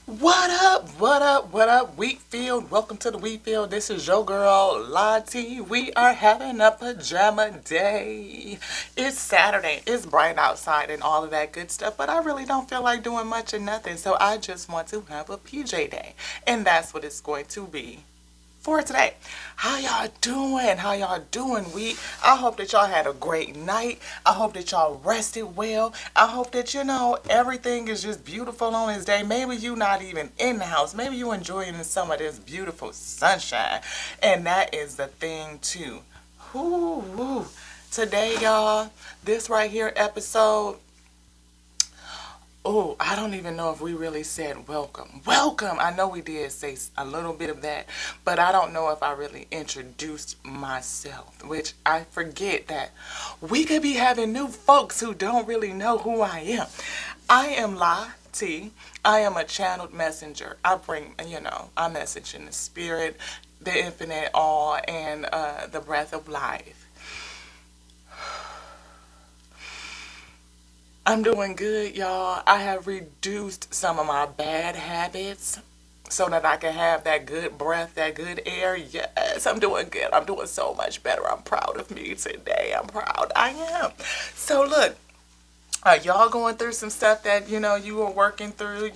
What up? What up? What up? Wheatfield. Welcome to the Wheatfield. This is your girl, Lottie. We are having a pajama day. It's Saturday. It's bright outside and all of that good stuff, but I really don't feel like doing much of nothing, so I just want to have a PJ day. And that's what it's going to be for today. How y'all doing? How y'all doing? I hope that y'all had a great night. I hope that y'all rested well. I hope that everything is just beautiful on this day. Maybe you not even in the house. Maybe you enjoying some of this beautiful sunshine. And that is the thing too. Whoo. Today, y'all, this right here episode. Oh, I don't even know if we really said welcome. Welcome! I know we did say a little bit of that, but I don't know if I really introduced myself, which I forget that we could be having new folks who don't really know who I am. I am La T. I am a channeled messenger. I bring, I message in the spirit, the infinite awe, and the breath of life. I'm doing good, y'all. I have reduced some of my bad habits so that I can have that good breath, that good air. Yes, I'm doing good. I'm doing so much better. I'm proud of me today. I'm proud. I am. So look, are y'all going through some stuff that, you were working through,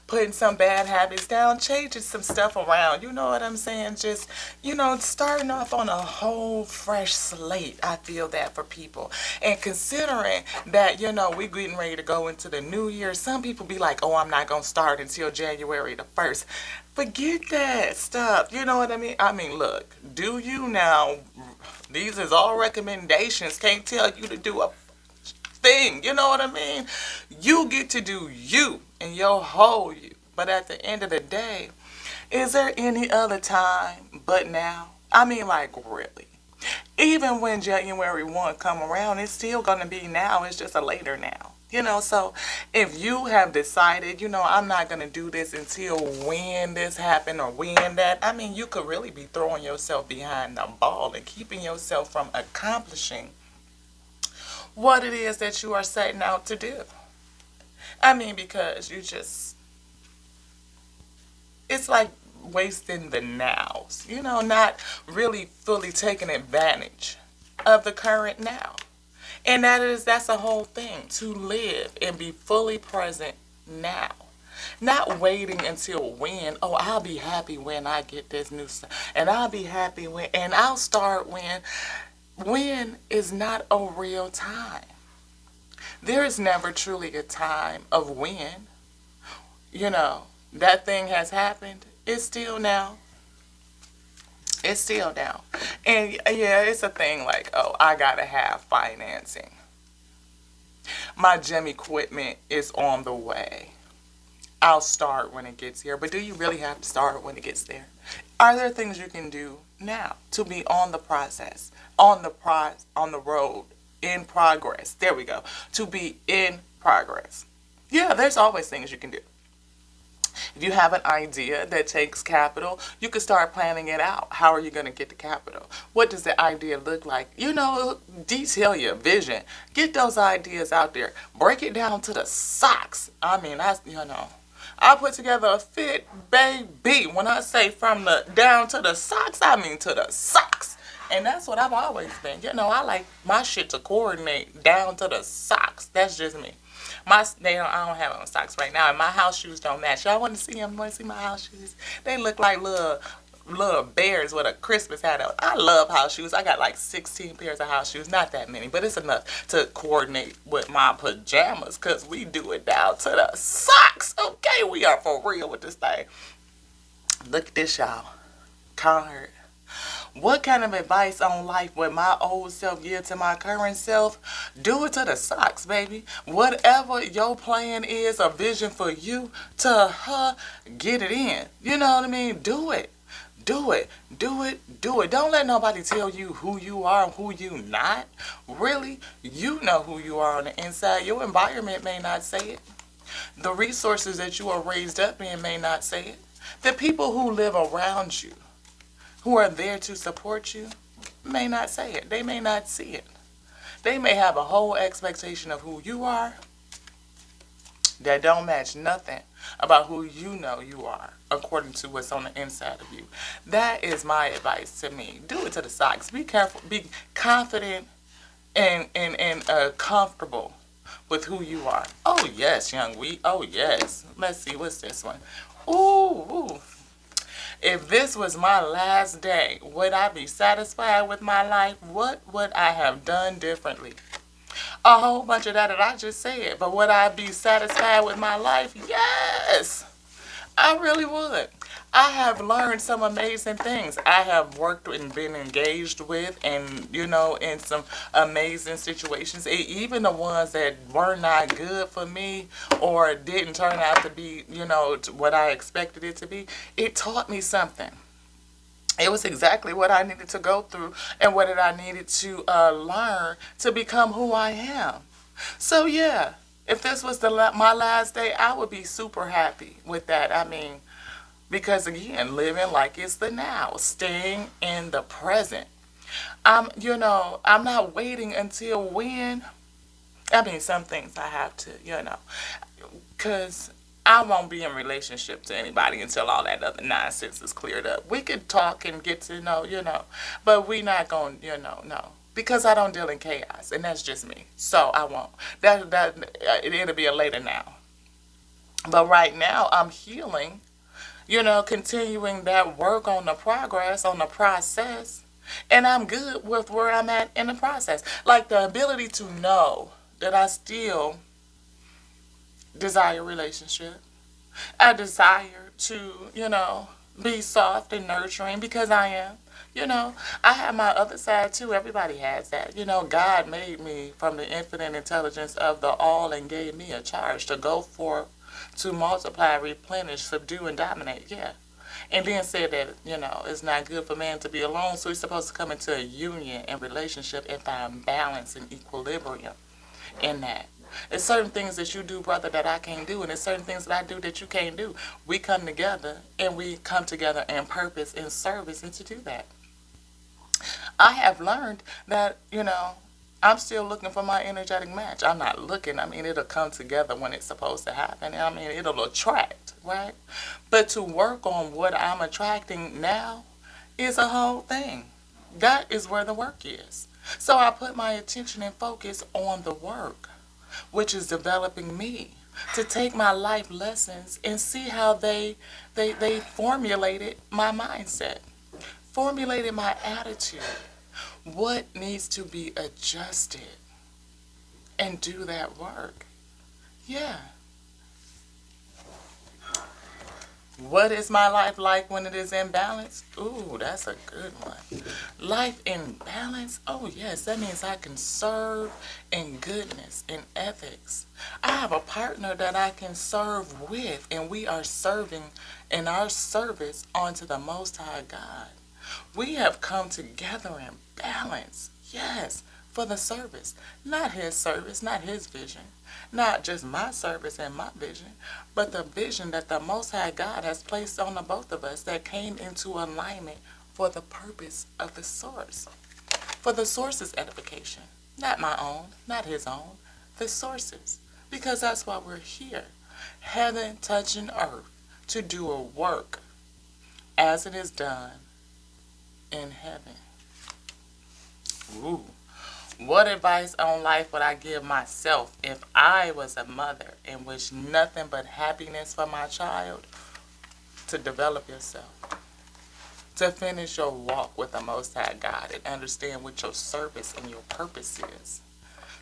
putting some bad habits down, changing some stuff around, you know what I'm saying? Just, starting off on a whole fresh slate. I feel that for people. And considering that, we getting ready to go into the new year, some people be like, oh, I'm not going to start until January the 1st. Forget that stuff. You know what I mean? I mean, look, do you now? These is all recommendations. Can't tell you to do a thing. You know what I mean? You get to do you and your whole you. But at the end of the day, is there any other time but now? I mean, like, really. Even when January 1 come around, it's still going to be now. It's just a later now. So if you have decided, I'm not going to do this until when this happened or when that, I mean, you could really be throwing yourself behind the ball and keeping yourself from accomplishing what it is that you are setting out to do. I mean, because it's like wasting the nows, not really fully taking advantage of the current now. And that's a whole thing, to live and be fully present now. Not waiting until when, oh, I'll be happy when I get this new stuff. And I'll be happy when, and I'll start when. When is not a real time. There is never truly a time of when, that thing has happened. It's still now. It's still now. And yeah, it's a thing like, oh, I gotta have financing. My gym equipment is on the way. I'll start when it gets here. But do you really have to start when it gets there? Are there things you can do now to be on the process, on the road, in progress? There we go. To be in progress. Yeah, there's always things you can do. If you have an idea that takes capital, you can start planning it out. How are you going to get the capital? What does the idea look like? Detail your vision. Get those ideas out there. Break it down to the socks. I mean, I put together a fit, baby. When I say from the down to the socks, I mean to the socks. And that's what I've always been. I like my shit to coordinate down to the socks. That's just me. I don't have on socks right now, and my house shoes don't match. Y'all want to see them? Want to see my house shoes? They look like little bears with a Christmas hat on. I love house shoes. I got like 16 pairs of house shoes. Not that many, but it's enough to coordinate with my pajamas, because we do it down to the socks. Okay, we are for real with this thing. Look at this, y'all. Card. What kind of advice on life would my old self give to my current self? Do it to the socks, baby. Whatever your plan is, a vision for you, to her, get it in. You know what I mean? Do it. Do it. Do it. Do it. Don't let nobody tell you who you are and who you not. Really, you know who you are on the inside. Your environment may not say it. The resources that you are raised up in may not say it. The people who live around you, who are there to support you, may not say it. They may not see it. They may have a whole expectation of who you are, that don't match nothing about who you know you are according to what's on the inside of you. That is my advice to me. Do it to the socks. Be careful. Be confident and comfortable with who you are. Oh yes, young wheat. Oh yes. Let's see, what's this one? Ooh. If this was my last day, would I be satisfied with my life? What would I have done differently? A whole bunch of that I just said. But would I be satisfied with my life? Yes. I really would. I have learned some amazing things. I have worked and been engaged with, and in some amazing situations. Even the ones that were not good for me or didn't turn out to be, what I expected it to be. It taught me something. It was exactly what I needed to go through and what I needed to learn to become who I am. So yeah, if this was my last day, I would be super happy with that. I mean, because again, living like it's the now, staying in the present. I'm not waiting until when. I mean, some things I have to, because I won't be in relationship to anybody until all that other nonsense is cleared up. We could talk and get to know, but we not going, no. Because I don't deal in chaos, and that's just me. So I won't. It'll be a later now. But right now, I'm healing, continuing that work on the progress, on the process, and I'm good with where I'm at in the process. Like the ability to know that I still desire a relationship. I desire to, be soft and nurturing because I am. I have my other side too. Everybody has that. God made me from the infinite intelligence of the all and gave me a charge to go forth, to multiply, replenish, subdue, and dominate. Yeah. And then said that, it's not good for man to be alone, so he's supposed to come into a union and relationship and find balance and equilibrium in that. It's certain things that you do, brother, that I can't do, and there's certain things that I do that you can't do. We come together, and we come together in purpose and service and to do that. I have learned that, I'm still looking for my energetic match. I'm not looking. I mean, it'll come together when it's supposed to happen. I mean, it'll attract, right? But to work on what I'm attracting now is a whole thing. That is where the work is. So I put my attention and focus on the work, which is developing me to take my life lessons and see how they formulated my mindset, formulated my attitude, what needs to be adjusted, and do that work. Yeah. What is my life like when it is in balance? Ooh, that's a good one. Life in balance? Oh, yes. That means I can serve in goodness, in ethics. I have a partner that I can serve with, and we are serving in our service unto the Most High God. We have come together in balance. Yes, for the service. Not his service, not his vision. Not just my service and my vision, but the vision that the Most High God has placed on the both of us that came into alignment for the purpose of the source. For the source's edification. Not my own, not his own. The source's. Because that's why we're here. Heaven touching earth to do a work as it is done in heaven. Ooh. What advice on life would I give myself if I was a mother and wished nothing but happiness for my child? To develop yourself. To finish your walk with the Most High God and understand what your service and your purpose is.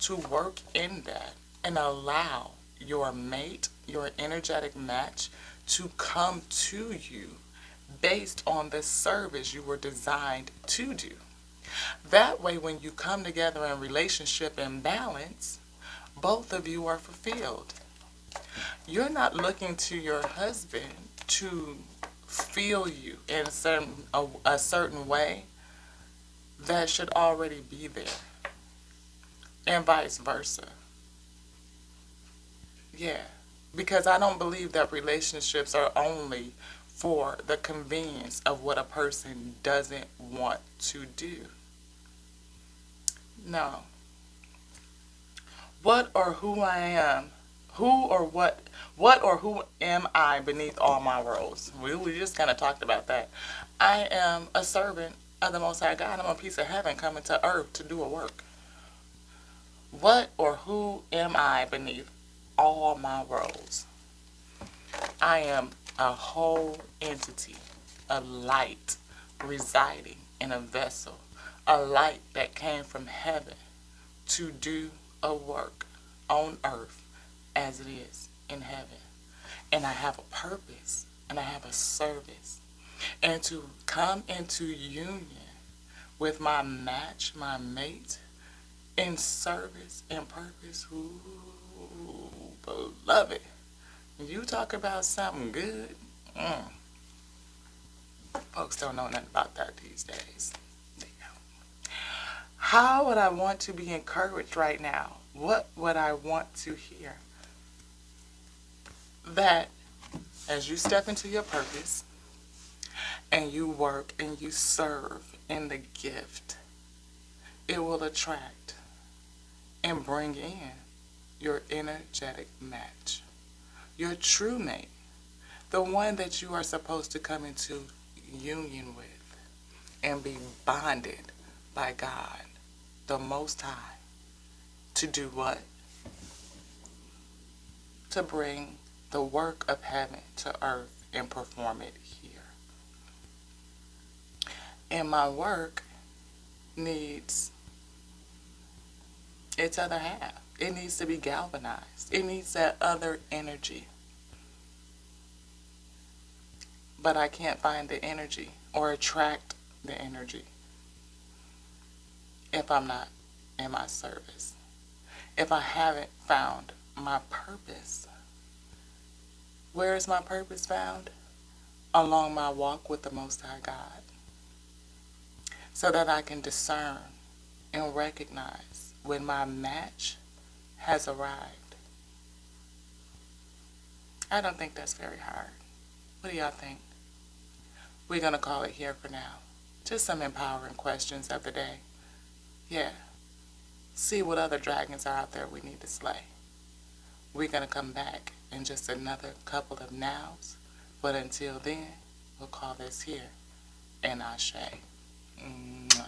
To work in that and allow your mate, your energetic match, to come to you based on the service you were designed to do. That way, when you come together in relationship and balance, both of you are fulfilled. You're not looking to your husband to feel you in a certain way that should already be there, and vice versa. Yeah, because I don't believe that relationships are only for the convenience of what a person doesn't want to do. No. What or who I am, Who or what or who am I beneath all my roles? We just kind of talked about that. I am a servant of the Most High God. I'm a piece of heaven coming to earth to do a work. What or who am I beneath all my roles? I am a whole entity, a light residing in a vessel, a light that came from heaven to do a work on earth as it is in heaven. And I have a purpose and I have a service. And to come into union with my match, my mate, in service and purpose, ooh, beloved, you talk about something good. Folks don't know nothing about that these days. How would I want to be encouraged right now? What would I want to hear? That as you step into your purpose and you work and you serve in the gift, it will attract and bring in your energetic match, your true mate, the one that you are supposed to come into union with and be bonded by God, the Most High, to do what? To bring the work of heaven to earth and perform it here. And my work needs its other half. It needs to be galvanized. It needs that other energy. But I can't find the energy or attract the energy if I'm not in my service. If I haven't found my purpose. Where is my purpose found? Along my walk with the Most High God. So that I can discern and recognize when my match has arrived. I don't think that's very hard. What do y'all think? We're going to call it here for now. Just some empowering questions of the day. Yeah. See what other dragons are out there we need to slay. We're going to come back in just another couple of nows. But until then, we'll call this here. And Ashe. Mwah.